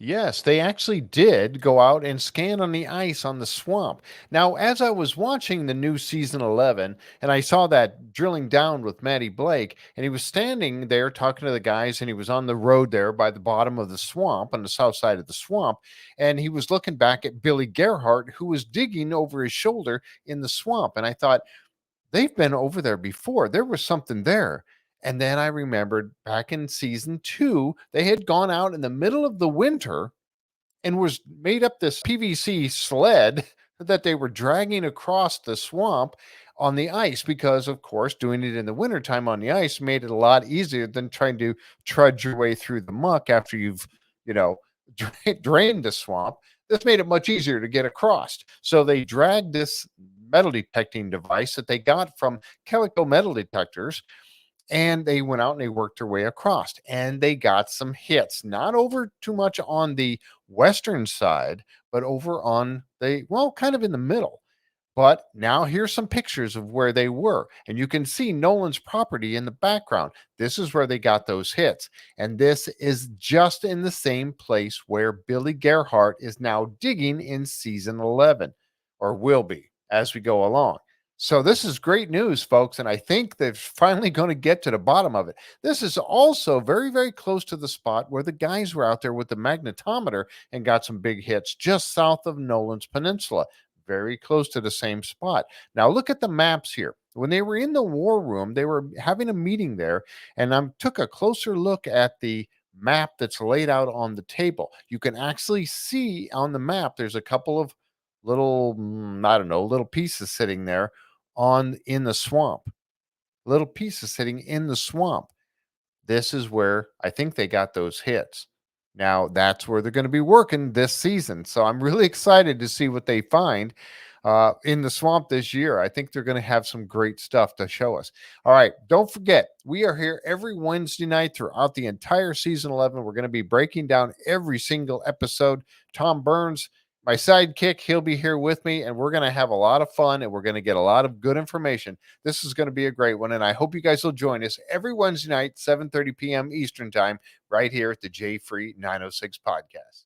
Yes, they actually did go out and scan on the ice on the swamp. Now, as I was watching the new season 11, and I saw that drilling down with Matty Blake, and he was standing there talking to the guys, and he was on the road there by the bottom of the swamp, on the south side of the swamp, and he was looking back at Billy Gerhardt, who was digging over his shoulder in the swamp. And I thought, they've been over there before. There was something there. And then I remembered back in season 2, they had gone out in the middle of the winter and was made up this PVC sled that they were dragging across the swamp on the ice because, of course, doing it in the wintertime on the ice made it a lot easier than trying to trudge your way through the muck after you've, you know, drained the swamp. This made it much easier to get across. So they dragged this metal detecting device that they got from chemical metal detectors, and they went out and they worked their way across, and they got some hits, not over too much on the western side, but over on the, well, kind of in the middle. But now here's some pictures of where they were, and you can see Nolan's property in the background. This is where they got those hits, and this is just in the same place where Billy Gerhardt is now digging in season 11, or will be as we go along. So this is great news, folks, and I think they're finally going to get to the bottom of it. This is also very, very close to the spot where the guys were out there with the magnetometer and got some big hits just south of Nolan's Peninsula, very close to the same spot. Now look at the maps here. When they were in the war room, they were having a meeting there, and I took a closer look at the map that's laid out on the table. You can actually see on the map there's a couple of little, I don't know, little pieces sitting there on in the swamp. Little pieces sitting in the swamp. This is where I think they got those hits. Now that's where they're going to be working this season. So I'm really excited to see what they find in the swamp this year. I think they're going to have some great stuff to show us. All right. Don't forget, we are here every Wednesday night throughout the entire season 11. We're going to be breaking down every single episode. Tom Burns, my sidekick, he'll be here with me, and we're going to have a lot of fun, and we're going to get a lot of good information. This is going to be a great one, and I hope you guys will join us every Wednesday night, 7:30 p.m. Eastern Time, right here at the J Free 906 podcast.